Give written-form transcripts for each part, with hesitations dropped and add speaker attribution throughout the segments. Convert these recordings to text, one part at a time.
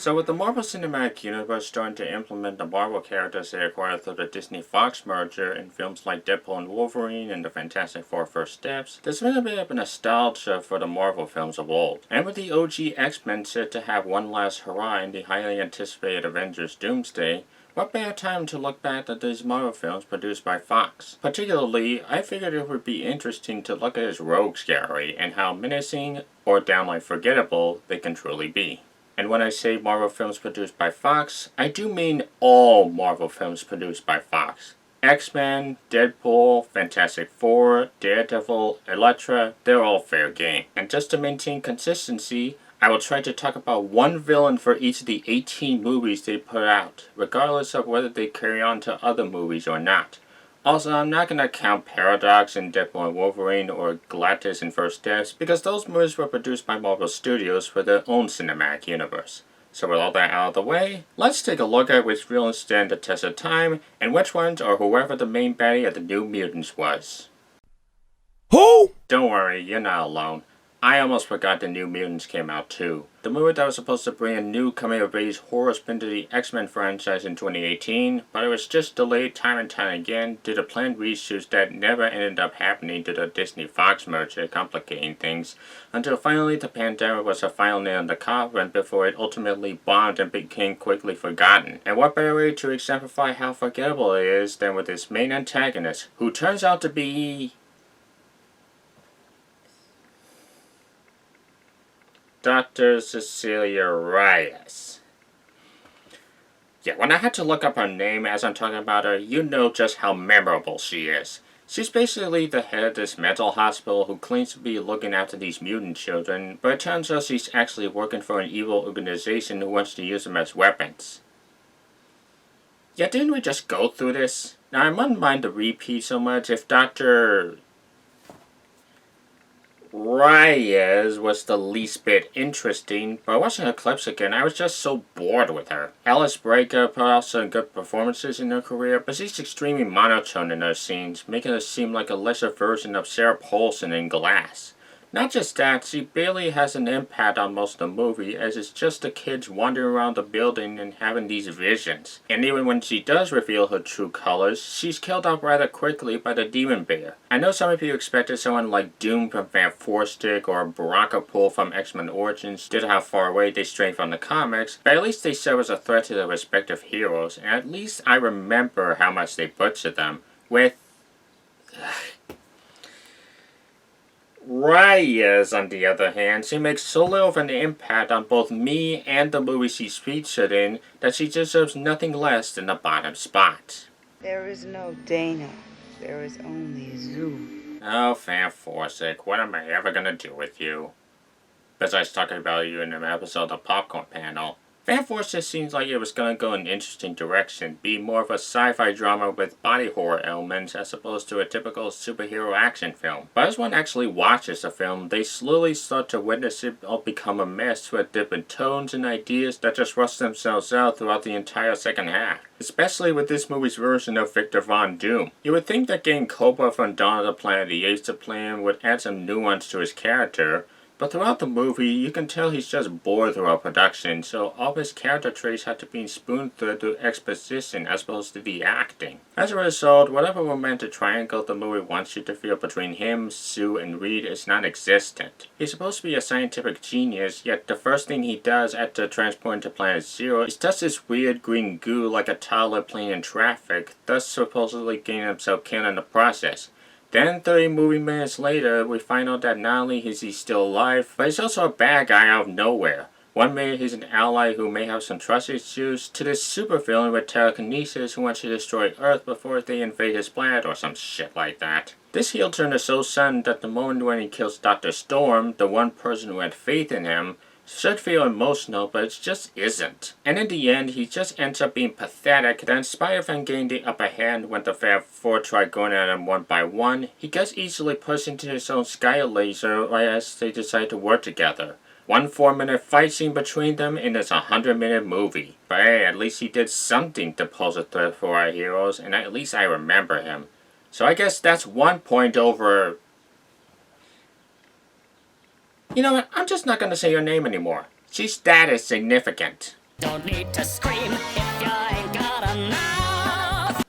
Speaker 1: So with the Marvel Cinematic Universe starting to implement the Marvel characters they acquired through the Disney-Fox merger in films like Deadpool and Wolverine and the Fantastic Four First Steps, there's been a bit of nostalgia for the Marvel films of old. And with the OG X-Men set to have one last hurrah in the highly anticipated Avengers Doomsday, what better time to look back at these Marvel films produced by Fox? Particularly, I figured it would be interesting to look at his rogues gallery and how menacing or downright forgettable they can truly be. And when I say Marvel films produced by Fox, I do mean all Marvel films produced by Fox. X-Men, Deadpool, Fantastic Four, Daredevil, Elektra, they're all fair game. And just to maintain consistency, I will try to talk about one villain for each of the 18 movies they put out, regardless of whether they carry on to other movies or not. Also, I'm not going to count Paradox in Deadpool and Wolverine or Galactus in First Steps because those movies were produced by Marvel Studios for their own cinematic universe. So with all that out of the way, let's take a look at which villains stand the test of time and which ones are whoever the main baddie of the New Mutants was.
Speaker 2: Who?
Speaker 1: Don't worry, you're not alone. I almost forgot the New Mutants came out too. The movie that was supposed to bring a new coming-of-age horror spin to the X-Men franchise in 2018, but it was just delayed time and time again due to planned reshoots that never ended up happening due to the Disney-Fox merger complicating things, until finally the pandemic was the final nail in the coffin before it ultimately bombed and became quickly forgotten. And what better way to exemplify how forgettable it is than with its main antagonist, who turns out to be Dr. Cecilia Reyes. Yeah, when I had to look up her name as I'm talking about her, you know just how memorable she is. She's basically the head of this mental hospital who claims to be looking after these mutant children, but it turns out she's actually working for an evil organization who wants to use them as weapons. Yeah, didn't we just go through this? Now, I wouldn't mind the repeat so much if Dr. Reyes was the least bit interesting, but watching her clips again, I was just so bored with her. Alice Braga put out some good performances in her career, but she's extremely monotone in her scenes, making her seem like a lesser version of Sarah Paulson in Glass. Not just that, she barely has an impact on most of the movie, as it's just the kids wandering around the building and having these visions. And even when she does reveal her true colors, she's killed off rather quickly by the Demon Bear. I know some of you expected someone like Doom from Van Forstick or Barakapool from X-Men Origins due to how far away they stray from the comics, but at least they serve as a threat to their respective heroes, and at least I remember how much they butchered them with Reyes, on the other hand, she makes so little of an impact on both me and the movie she's featured in that she deserves nothing less than the bottom spot.
Speaker 3: There is no Dana. There is only Zoo.
Speaker 1: Oh, Van Forsythe, what am I ever gonna do with you? Besides talking about you in an episode of Popcorn Panel. Van Forsythe seems like it was gonna go in an interesting direction, be more of a sci-fi drama with body horror elements as opposed to a typical superhero action film. But as one actually watches the film, they slowly start to witness it all become a mess with different tones and ideas that just rush themselves out throughout the entire second half. Especially with this movie's version of Victor Von Doom. You would think that getting Cobra from Dawn of the Planet of the Apes to play him would add some nuance to his character, but throughout the movie, you can tell he's just bored throughout production, so all his character traits have to be spoon-fed through exposition as opposed to the acting. As a result, whatever romantic triangle the movie wants you to feel between him, Sue, and Reed is non-existent. He's supposed to be a scientific genius, yet the first thing he does after transporting to Planet Zero is touch this weird green goo like a toddler playing in traffic, thus supposedly getting himself killed in the process. Then 30 movie minutes later, we find out that not only is he still alive, but he's also a bad guy out of nowhere. One minute he's an ally who may have some trust issues, to this supervillain with telekinesis who wants to destroy Earth before they invade his planet or some shit like that. This heel turn is so sudden that the moment when he kills Dr. Storm, the one person who had faith in him, should feel emotional, but it just isn't. And in the end, he just ends up being pathetic that in spite of him getting the upper hand when the Fab Four try going at him one by one, he gets easily pushed into his own sky laser right as they decide to work together. One 4-minute fight scene between them and it's a 100-minute movie. But hey, at least he did something to pose a threat for our heroes, and at least I remember him. So I guess that's 1 point over. You know what, I'm just not gonna say her name anymore. She's that is significant.
Speaker 4: Don't need to scream if you ain't got a mouth.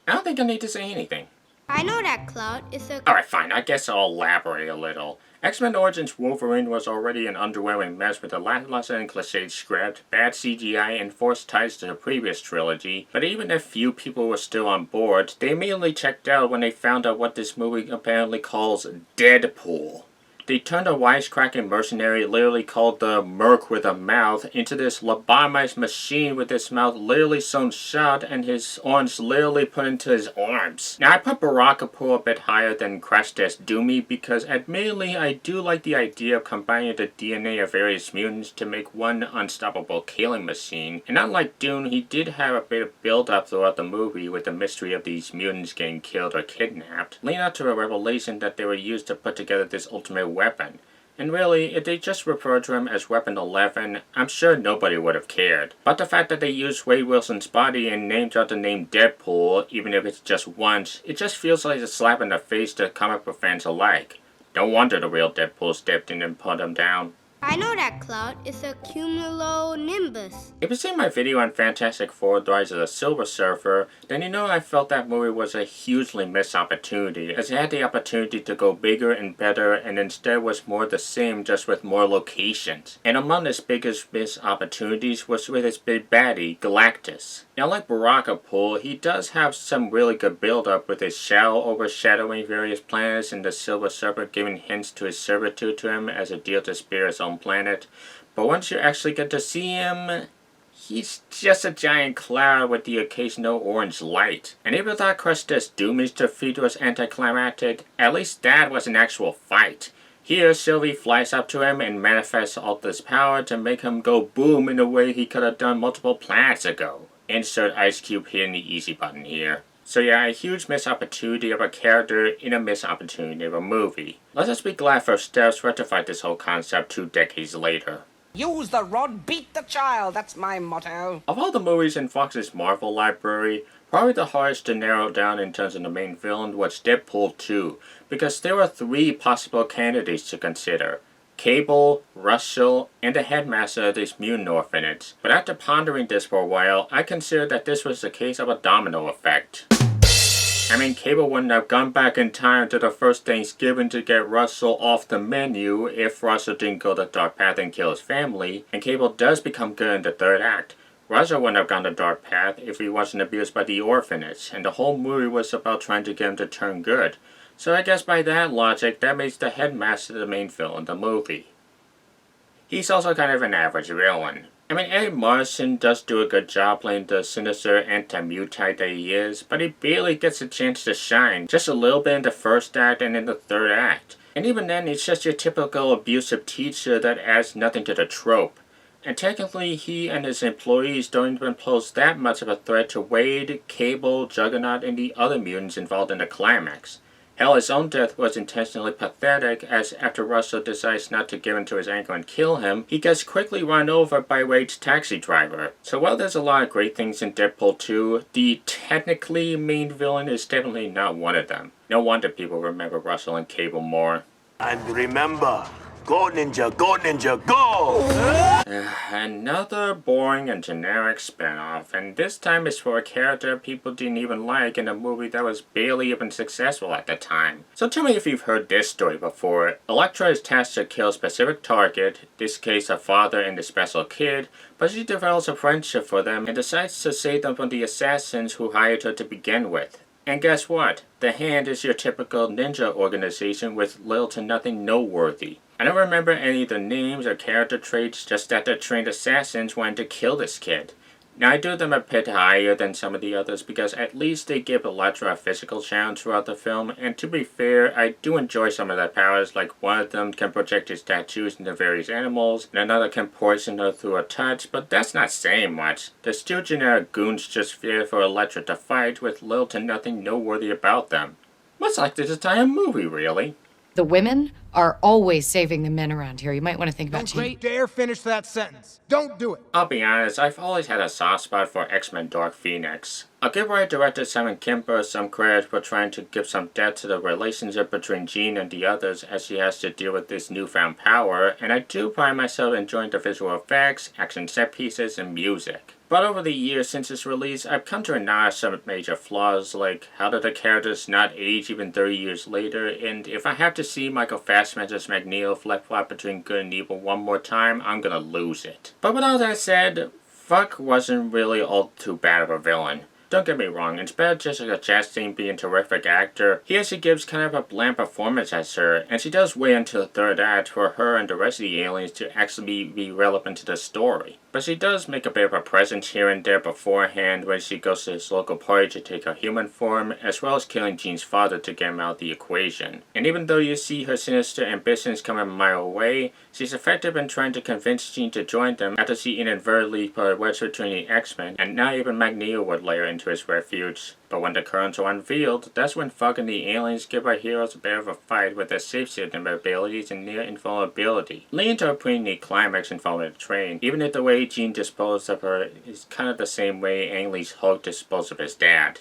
Speaker 1: I don't think I need to say anything.
Speaker 5: I know that Cloud is a...
Speaker 1: Alright, fine, I guess I'll elaborate a little. X-Men Origins Wolverine was already an underwhelming mess with a lackluster and cliched script, bad CGI, and forced ties to the previous trilogy, but even if few people were still on board, they immediately checked out when they found out what this movie apparently calls Deadpool. They turned a wisecracking mercenary literally called the Merc with a Mouth into this lobotomized machine with his mouth literally sewn shut and his arms literally put into his arms. Now I put Barakapool a bit higher than Crash Test Doomy because admittedly I do like the idea of combining the DNA of various mutants to make one unstoppable killing machine. And unlike Doom, he did have a bit of build up throughout the movie with the mystery of these mutants getting killed or kidnapped, leading up to a revelation that they were used to put together this ultimate weapon. And really, if they just referred to him as Weapon 11, I'm sure nobody would have cared. But the fact that they used Wade Wilson's body and named out the name Deadpool, even if it's just once, it just feels like a slap in the face to comic book fans alike. No wonder the real Deadpool stepped in and put him down.
Speaker 5: I know that Cloud is a cumulonimbus.
Speaker 1: If you've seen my video on Fantastic Four: The Rise of the Silver Surfer, then you know I felt that movie was a hugely missed opportunity, as it had the opportunity to go bigger and better and instead was more the same just with more locations. And among its biggest missed opportunities was with its big baddie, Galactus. Now like Barakapool, he does have some really good build-up with his shadow overshadowing various planets and the Silver Surfer giving hints to his servitude to him as a deal to spare his own planet, but once you actually get to see him, he's just a giant cloud with the occasional orange light. And even though Crash Test Doomy's defeat was anticlimactic, at least that was an actual fight. Here, Sylvie flies up to him and manifests all this power to make him go boom in a way he could have done multiple planets ago. Insert Ice Cube hitting the easy button here. So yeah, a huge missed opportunity of a character in a missed opportunity of a movie. Let us be glad First Steps rectified this whole concept 2 decades later.
Speaker 6: Use the rod, beat the child, that's my motto.
Speaker 1: Of all the movies in Fox's Marvel library, probably the hardest to narrow down in terms of the main villain was Deadpool 2, because there were 3 possible candidates to consider. Cable, Russell, and the headmaster of this mutant orphanage. But after pondering this for a while, I considered that this was the case of a domino effect. I mean, Cable wouldn't have gone back in time to the first Thanksgiving to get Russell off the menu if Russell didn't go the dark path and kill his family, and Cable does become good in the 3rd act. Russell wouldn't have gone the dark path if he wasn't abused by the orphanage, and the whole movie was about trying to get him to turn good. So I guess by that logic, that makes the headmaster the main villain in the movie. He's also kind of an average villain. I mean, Eddie Morrison does do a good job playing the sinister anti-mutite that he is, but he barely gets a chance to shine, just a little bit in the 1st act and in the 3rd act. And even then, it's just your typical abusive teacher that adds nothing to the trope. And technically, he and his employees don't even pose that much of a threat to Wade, Cable, Juggernaut, and the other mutants involved in the climax. Hell, his own death was intentionally pathetic, as after Russell decides not to give in to his anger and kill him, he gets quickly run over by Wade's taxi driver. So while there's a lot of great things in Deadpool 2, the technically main villain is definitely not one of them. No wonder people remember Russell and Cable more.
Speaker 2: And remember, go ninja, go ninja, go!
Speaker 1: Another boring and generic spinoff, and this time it's for a character people didn't even like in a movie that was barely even successful at the time. So tell me if you've heard this story before. Elektra is tasked to kill a specific target, this case a father and a special kid, but she develops a friendship for them and decides to save them from the assassins who hired her to begin with. And guess what? The Hand is your typical ninja organization with little to nothing noteworthy. I don't remember any of the names or character traits, just that the trained assassins wanted to kill this kid. Now I do them a bit higher than some of the others because at least they give Elektra a physical challenge throughout the film, and to be fair, I do enjoy some of their powers, like one of them can project his tattoos into various animals, and another can poison her through a touch, but that's not saying much. They're still generic goons just there for Elektra to fight with little to nothing noteworthy about them. Much like this entire movie, really.
Speaker 7: The women are always saving the men around here. You might want to think about
Speaker 8: Don't you dare finish that sentence. Don't do it.
Speaker 1: I'll be honest, I've always had a soft spot for X-Men Dark Phoenix. I'll give writer director Simon Kimber some credit for trying to give some depth to the relationship between Jean and the others as she has to deal with this newfound power, and I do find myself enjoying the visual effects, action set pieces, and music. But over the years since its release, I've come to acknowledge some major flaws, like how did the characters not age even 30 years later, and if I have to see Michael Fassbender's Magneto flip-flop between good and evil one more time, I'm gonna lose it. But with all that said, Fuck wasn't really all too bad of a villain. Don't get me wrong, instead of Jessica Chastain being a terrific actor, here she gives kind of a bland performance as her, and she does wait until the third act for her and the rest of the aliens to actually be relevant to the story. But she does make a bit of a presence here and there beforehand when she goes to this local party to take her human form, as well as killing Jean's father to get him out of the equation. And even though you see her sinister ambitions come a mile away, she's effective in trying to convince Jean to join them after she inadvertently put a wedge between the X-Men, and not even Magneto would layer into his refuge. But when the currents are unveiled, that's when fucking the aliens give our heroes a bit of a fight with their shape-shifting abilities and near invulnerability, leading to a pretty neat climax involving the train, even if the way Jean disposed of her is kind of the same way Ang Lee's Hulk disposed of his dad.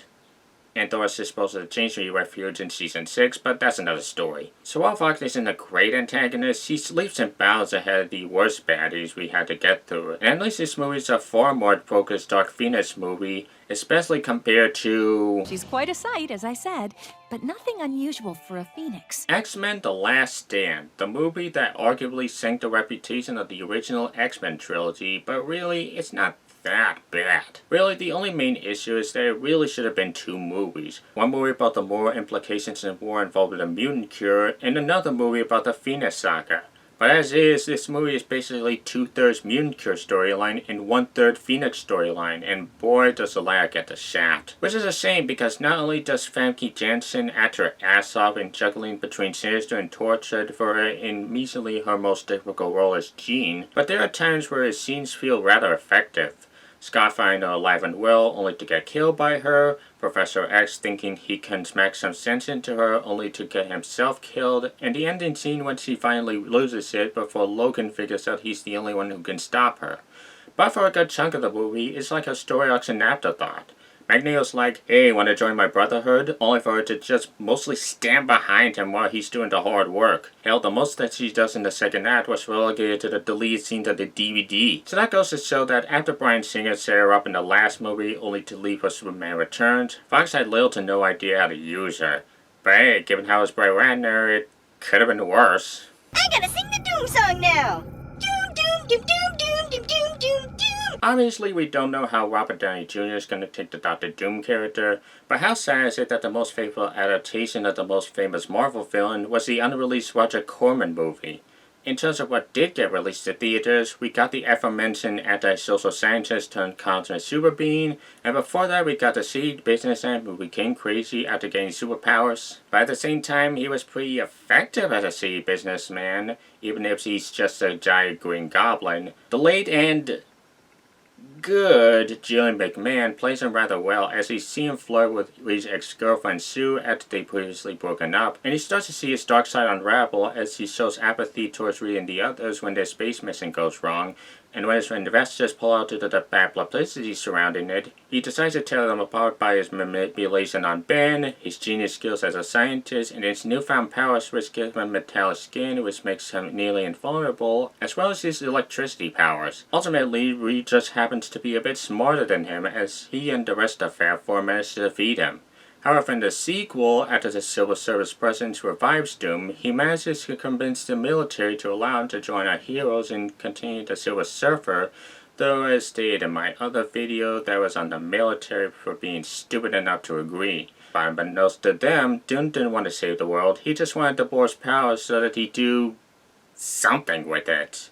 Speaker 1: And Thor's disposed of the Changeling Refuge in Season 6, but that's another story. So while Fox isn't a great antagonist, she leaps and bounds ahead of the worst baddies we had to get through. And at least this movie is a far more focused Dark Phoenix movie, especially compared to...
Speaker 9: She's quite a sight, as I said, but nothing unusual for a Phoenix.
Speaker 1: X-Men The Last Stand, the movie that arguably sank the reputation of the original X-Men trilogy, but really, it's not that bad. Really, the only main issue is that it really should have been two movies. One movie about the moral implications in war involved with a mutant cure, and another movie about the Phoenix Saga. But as is, this movie is basically 2/3 mutant cure storyline and 1/3 Phoenix storyline, and boy does the latter get the shaft. Which is a shame because not only does Famke Janssen act her ass off in juggling between sinister and torture for her in easily her most difficult role as Jean, but there are times where his scenes feel rather effective. Scott finding her alive and well, only to get killed by her, Professor X thinking he can smack some sense into her, only to get himself killed, and the ending scene when she finally loses it before Logan figures out he's the only one who can stop her. But for a good chunk of the movie, it's like her story arc's an afterthought. Magneto's like, hey, wanna join my brotherhood? Only for her to just mostly stand behind him while he's doing the hard work. Hell, the most that she does in the second act was relegated to the deleted scenes of the DVD. So that goes to show that after Bryan Singer set her up in the last movie only to leave for Superman Returns, Fox had little to no idea how to use her. But hey, given how it's Brett Ratner, it could have been worse.
Speaker 5: I gotta sing the Doom song now! Doom, doom, doom, doom, doom, doom, doom, doom, doom!
Speaker 1: Obviously, we don't know how Robert Downey Jr. is going to take the Dr. Doom character, but how sad is it that the most faithful adaptation of the most famous Marvel villain was the unreleased Roger Corman movie? In terms of what did get released to theaters, we got the aforementioned anti-social scientist turned cosmic super being, and before that we got the shitty businessman who became crazy after getting superpowers. But at the same time, he was pretty effective as a shitty businessman, even if he's just a giant green goblin. The late and good Gillian McMahon plays him rather well as he's seen flirt with his ex-girlfriend Sue after they previously broken up, and he starts to see his dark side unravel as he shows apathy towards reading the others when their space mission goes wrong, and when his investors pull out due to the bad publicity surrounding it, he decides to tear them apart by his manipulation on Ben, his genius skills as a scientist, and his newfound powers which give him metallic skin which makes him nearly invulnerable, as well as his electricity powers. Ultimately, Reed just happens to be a bit smarter than him as he and the rest of Fab Four manage to defeat him. However, in the sequel, after the Civil Service President revives Doom, he manages to convince the military to allow him to join our heroes and continue the Silver Surfer, though as stated in my other video, that was on the military for being stupid enough to agree. But unbeknownst to them, Doom didn't want to save the world, he just wanted the Boar's powers so that he'd do something with it.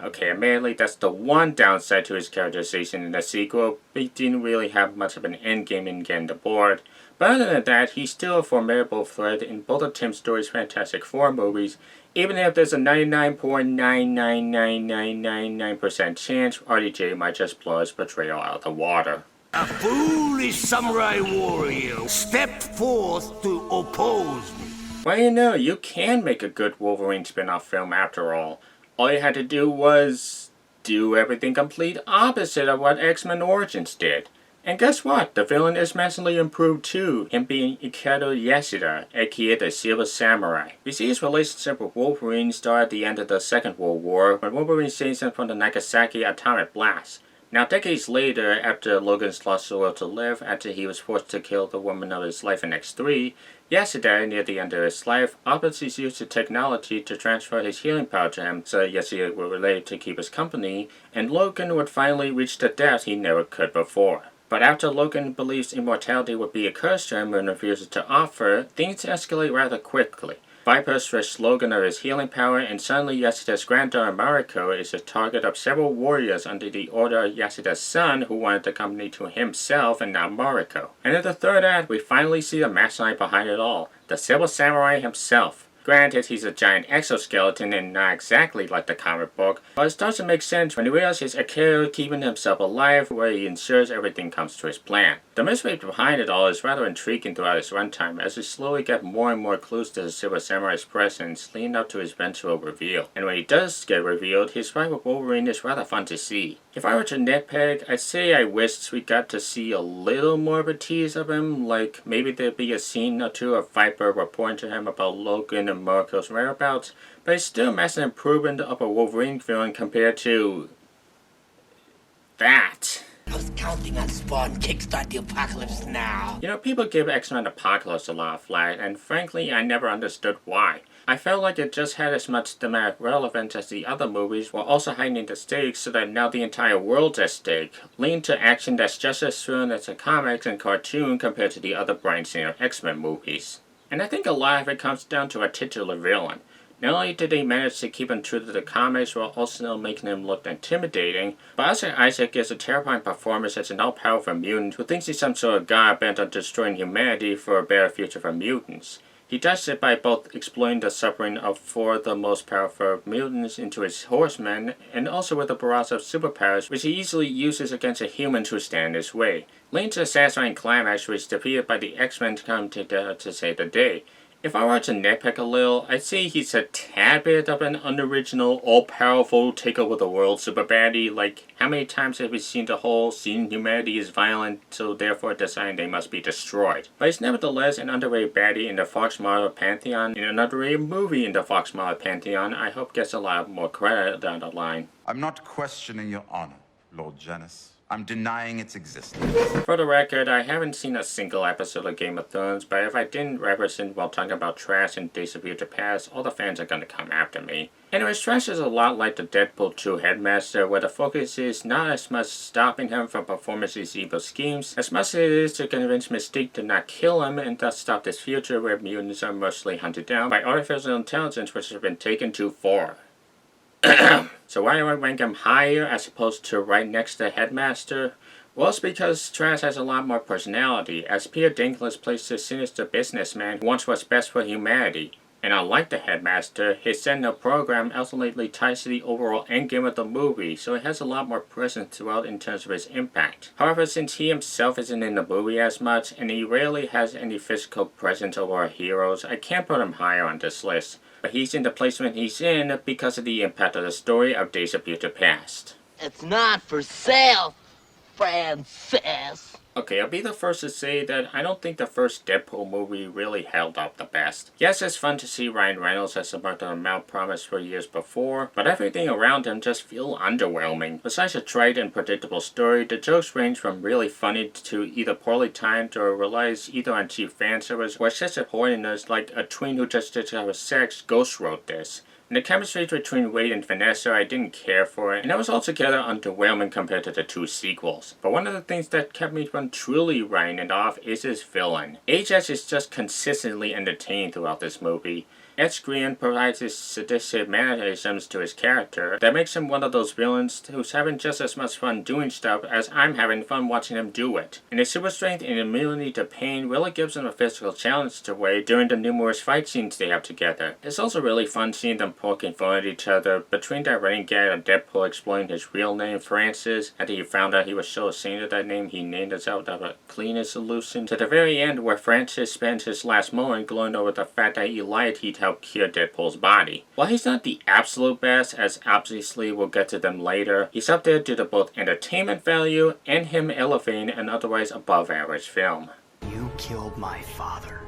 Speaker 1: Okay, admittedly, that's the one downside to his characterization in the sequel. He didn't really have much of an endgame in getting the board. But other than that, he's still a formidable threat in both of Tim Story's Fantastic Four movies, even if there's a 99.99999% chance RDJ might just blow his portrayal out of the water.
Speaker 2: A foolish samurai warrior stepped forth to oppose me.
Speaker 1: Well, you know, you can make a good Wolverine spin-off film after all. All you had to do was do everything complete opposite of what X-Men Origins did. And guess what? The villain is massively improved too, him being Ikeda Yasuda, aka the Silver Samurai. We see his relationship with Wolverine start at the end of the Second World War, when Wolverine saves him from the Nagasaki atomic blast. Now, decades later, after Logan's lost the will to live, after he was forced to kill the woman of his life in X3, Yasuda, near the end of his life, obviously used the technology to transfer his healing power to him so Yasuda would relate to keep his company, and Logan would finally reach the depth he never could before. But after Logan believes immortality would be a curse to him and refuses to offer, things escalate rather quickly. Viper strips Logan of his healing power, and suddenly Yasuda's granddaughter Mariko is the target of several warriors under the order of Yasuda's son, who wanted the company to himself and not Mariko. And in the third act, we finally see the mastermind behind it all, the Silver Samurai himself. Granted, he's a giant exoskeleton and not exactly like the comic book, but it starts to make sense when he realizes Akira keeping himself alive where he ensures everything comes to his plan. The mystery behind it all is rather intriguing throughout its runtime as we slowly get more and more clues to the Silver Samurai's presence leading up to his eventual reveal. And when he does get revealed, his fight with Wolverine is rather fun to see. If I were to nitpick, I'd say I wished we got to see a little more of a tease of him, like maybe there'd be a scene or two of Viper reporting to him about Logan and Mariko's whereabouts, but it's still a massive improvement of a Wolverine villain compared to that.
Speaker 2: I was counting on Spawn kickstart the apocalypse now.
Speaker 1: You know, people give X-Men Apocalypse a lot of flack, and frankly, I never understood why. I felt like it just had as much thematic relevance as the other movies, while also heightening the stakes so that now the entire world's at stake, leading to action that's just as thrilling as the comics and cartoon compared to the other Bryan Singer X-Men movies. And I think a lot of it comes down to a titular villain. Not only did they manage to keep him true to the comics while also making him look intimidating, but Isaac gives a terrifying performance as an all-powerful mutant who thinks he's some sort of god bent on destroying humanity for a better future for mutants. He does it by both exploiting the suffering of four of the most powerful mutants into his horsemen, and also with a barrage of superpowers which he easily uses against the humans who stand in his way, leading to a satisfying climax which is defeated by the X-Men to come together to save the day. If I were to nitpick a little, I'd say he's a tad bit of an unoriginal, all-powerful, take-over-the-world super baddie. Like, how many times have we seen the whole scene humanity is violent, so therefore deciding they must be destroyed? But he's nevertheless an underrated baddie in the Fox Marvel Pantheon, and an underrated movie in the Fox Marvel Pantheon I hope gets a lot more credit down the line.
Speaker 10: I'm not questioning your honor, Lord Janus. I'm denying its existence.
Speaker 1: For the record, I haven't seen a single episode of Game of Thrones, but if I didn't represent while talking about Trash and Days of Future Past, all the fans are gonna come after me. Anyways, Trash is a lot like the Deadpool 2 Headmaster, where the focus is not as much stopping him from performing his evil schemes, as much as it is to convince Mystique to not kill him and thus stop this future where mutants are mostly hunted down by artificial intelligence which has been taken too far. So why do I rank him higher as opposed to right next to Headmaster? Well, it's because Trash has a lot more personality, as Peter Dinklage plays the sinister businessman who wants what's best for humanity. And unlike the Headmaster, his Sentinel program ultimately ties to the overall endgame of the movie, so it has a lot more presence throughout in terms of its impact. However, since he himself isn't in the movie as much, and he rarely has any physical presence over our heroes, I can't put him higher on this list. But he's in the placement he's in because of the impact of the story of Days of Future Past.
Speaker 11: It's not for sale, Francis.
Speaker 1: Okay, I'll be the first to say that I don't think the first Deadpool movie really held up the best. Yes, it's fun to see Ryan Reynolds as the Martin Mount promised for years before, but everything around him just feel underwhelming. Besides a trite and predictable story, the jokes range from really funny to either poorly timed or relies either on cheap fan service or excessive horniness like a tween who just discovered sex ghost wrote this. And the chemistry between Wade and Vanessa I didn't care for, and it was altogether underwhelming compared to the two sequels. But one of the things that kept me from truly writing it off is his villain. HS is just consistently entertaining throughout this movie. Ed Skrein provides his sadistic mannerisms to his character that makes him one of those villains who's having just as much fun doing stuff as I'm having fun watching him do it. And his super strength and immunity to pain really gives him a physical challenge to weigh during the numerous fight scenes they have together. It's also really fun seeing them poking fun at each other, between that running gag of Deadpool explaining his real name, Francis, after he found out he was so ashamed of that name he named himself a cleaning solution, to the very end where Francis spends his last moment glowing over the fact that he lied he'd help cure Deadpool's body. While he's not the absolute best, as obviously we'll get to them later, he's up there due to both entertainment value and him elevating an otherwise above average film.
Speaker 2: You killed my father.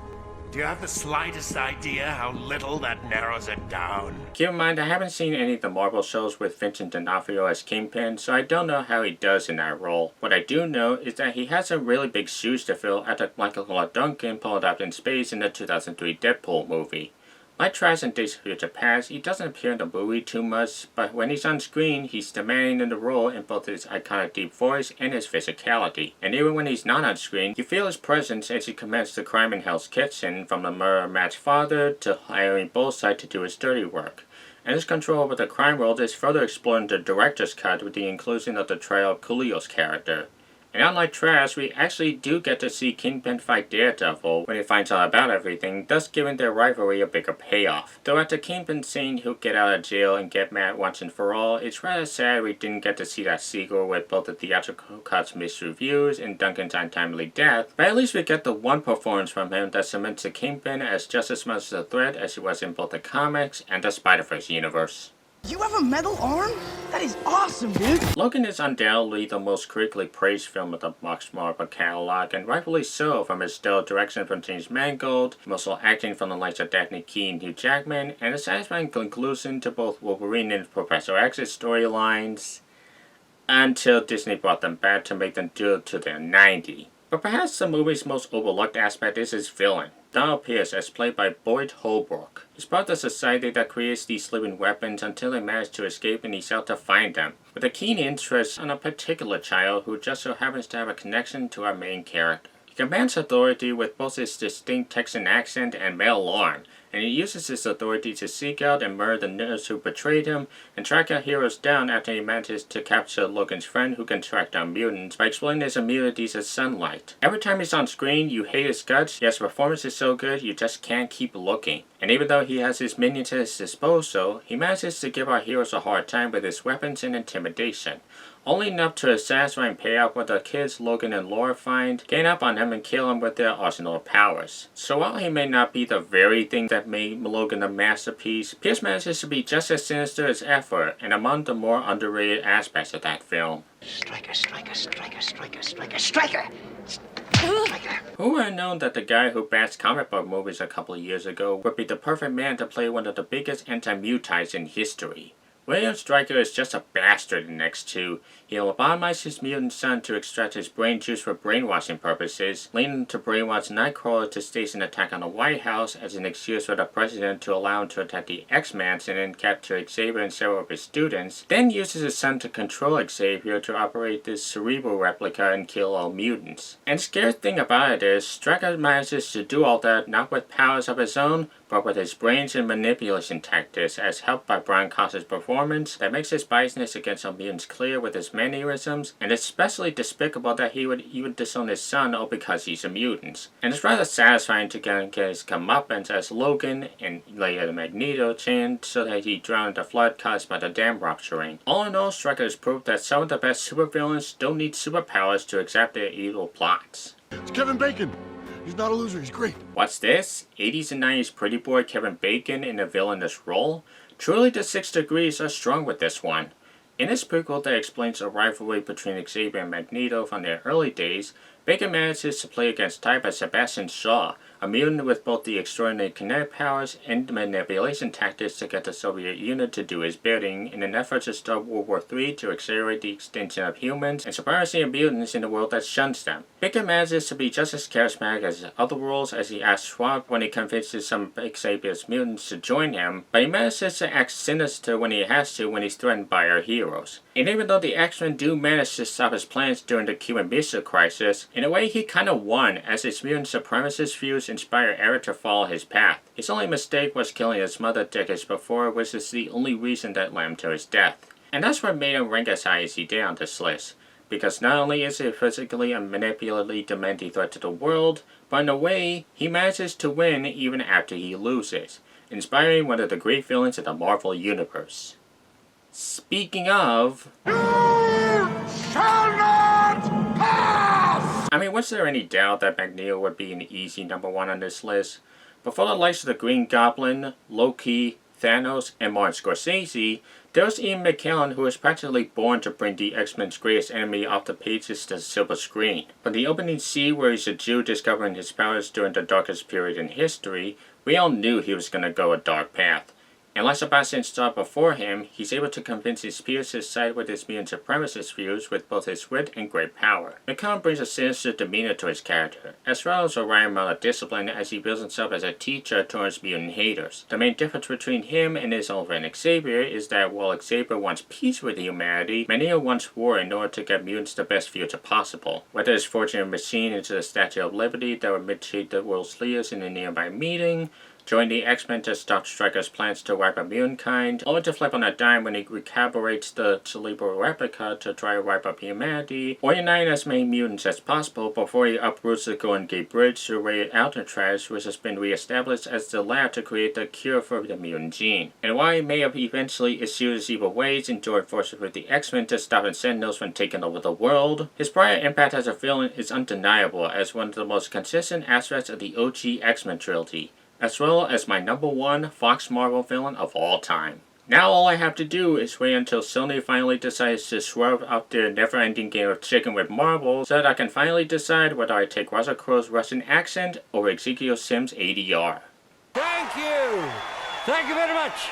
Speaker 12: Do you have the slightest idea how little that narrows it down?
Speaker 1: Keep in mind, I haven't seen any of the Marvel shows with Vincent D'Onofrio as Kingpin, so I don't know how he does in that role. What I do know is that he has some really big shoes to fill after Michael Clark Duncan pulled up in space in the 2003 Deadpool movie. Like Trask in Days of Future Past, he doesn't appear in the movie too much, but when he's on screen, he's demanding in the role in both his iconic deep voice and his physicality. And even when he's not on screen, you feel his presence as he commits the crime in Hell's Kitchen, from the murder of Matt's father to hiring Bullseye to do his dirty work. And his control over the crime world is further explored in the director's cut with the inclusion of the trial of Coolio's character. And unlike Trask, we actually do get to see Kingpin fight Daredevil when he finds out about everything, thus giving their rivalry a bigger payoff. Though after Kingpin saying he'll get out of jail and get Matt once and for all, it's rather sad we didn't get to see that sequel with both the theatrical cuts missed reviews and Duncan's untimely death, but at least we get the one performance from him that cements the Kingpin as just as much a threat as he was in both the comics and the Spider-Verse universe.
Speaker 6: You have a metal arm? That is awesome, dude!
Speaker 1: Logan is undoubtedly the most critically praised film of the Max Marvel catalog, and rightfully so, from his stellar direction from James Mangold, muscle acting from the likes of Daphne Key and Hugh Jackman, and a satisfying conclusion to both Wolverine and Professor X's storylines, until Disney brought them back to make them do it to their 90. But perhaps the movie's most overlooked aspect is its villain, Donald Pierce, as played by Boyd Holbrook. He's part of the society that creates these living weapons until they manage to escape and he's out to find them, with a keen interest on a particular child who just so happens to have a connection to our main character. He commands authority with both his distinct Texan accent and male alarm, and he uses his authority to seek out and murder the nurse who betrayed him and track our heroes down after he manages to capture Logan's friend who can track down mutants by exploiting his immunities as sunlight. Every time he's on screen, you hate his guts, yet his performance is so good you just can't keep looking. And even though he has his minions at his disposal, he manages to give our heroes a hard time with his weapons and intimidation. Only enough to a satisfying payoff when the kids Logan and Laura find, gain up on him and kill him with their arsenal of powers. So while he may not be the very thing that made Logan a masterpiece, Pierce manages to be just as sinister as ever, and among the more underrated aspects of that film.
Speaker 2: Stryker, Stryker, Stryker, Stryker, Stryker, Stryker!
Speaker 1: Who would have known that the guy who bashed comic book movies a couple of years ago would be the perfect man to play one of the biggest anti-mutants in history? William Stryker is just a bastard in X2. He lobotomized his mutant son to extract his brain juice for brainwashing purposes, leading him to brainwash Nightcrawler to stage an attack on the White House as an excuse for the president to allow him to attack the X-Mansion and capture Xavier and several of his students, then uses his son to control Xavier to operate this cerebral replica and kill all mutants. And the scary thing about it is, Stryker manages to do all that not with powers of his own, but with his brains and manipulation tactics, as helped by Brian Cox's performance that makes his biasness against all mutants clear with his mannerisms, and it's especially despicable that he would even disown his son all because he's a mutant. And it's rather satisfying to get his comeuppance as Logan and later Magneto changed so that he drowned in the flood caused by the dam rupturing. All in all, Stryker has proved that some of the best supervillains don't need superpowers to exact their evil plots.
Speaker 13: It's Kevin Bacon! He's not a loser, he's great.
Speaker 1: What's this? 80s and 90s pretty boy Kevin Bacon in a villainous role? Truly the 6 degrees are strong with this one. In his prequel that explains a rivalry between Xavier and Magneto from their early days, Bacon manages to play against type as Sebastian Shaw, a mutant with both the extraordinary kinetic powers and the manipulation tactics to get the Soviet Union to do his bidding in an effort to start World War III to accelerate the extinction of humans and supremacy of mutants in a world that shuns them. Bacon manages to be just as charismatic as his other roles as he asks Schwab when he convinces some of Xavier's mutants to join him, but he manages to act sinister when he has to when he's threatened by our heroes. And even though the X-Men do manage to stop his plans during the Cuban Missile Crisis, in a way he kinda won, as his mutant supremacist views inspired Eric to follow his path. His only mistake was killing his mother decades before, which is the only reason that led him to his death. And that's what made him rank as high as he did on this list. Because not only is he physically and manipulatively demanding threat to the world, but in a way, he manages to win even after he loses, inspiring one of the great villains of the Marvel Universe. Speaking of... You shall not pass! I mean, was there any doubt that Magneto would be an easy #1 on this list? Before the likes of the Green Goblin, Loki, Thanos, and Martin Scorsese, there was Ian McKellen, who was practically born to bring the X-Men's greatest enemy off the pages to the silver screen. But the opening scene where he's a Jew discovering his powers during the darkest period in history, we all knew he was going to go a dark path. And like Sebastian Shaw before him, he's able to convince his peers to side with his mutant supremacist views with both his wit and great power. McCollum brings a sinister demeanor to his character, as well as a right amount of discipline as he builds himself as a teacher towards mutant haters. The main difference between him and his old friend Xavier is that while Xavier wants peace with humanity, Magneto wants war in order to get mutants the best future possible. Whether it's forging a machine into the Statue of Liberty that would mitigate the world's leaders in a nearby meeting, join the X-Men to stop Stryker's plans to wipe out mutant-kind, only to flip on a dime when he recalibrates the cerebral replica to try to wipe up humanity, or unite as many mutants as possible before he uproots the Golden Gate Bridge to raid Alcatraz, which has been re-established as the lab to create the cure for the mutant gene. And while he may have eventually eschewed his evil ways and joined forces with the X-Men to stop the Sentinels from taking over the world, his prior impact as a villain is undeniable as one of the most consistent aspects of the OG X-Men trilogy, as well as my #1 Fox Marvel villain of all time. Now all I have to do is wait until Sony finally decides to swerve out their never-ending game of chicken with Marvel so that I can finally decide whether I take Russell Crowe's Russian accent or Ezekiel Sims' ADR.
Speaker 12: Thank you! Thank you very much!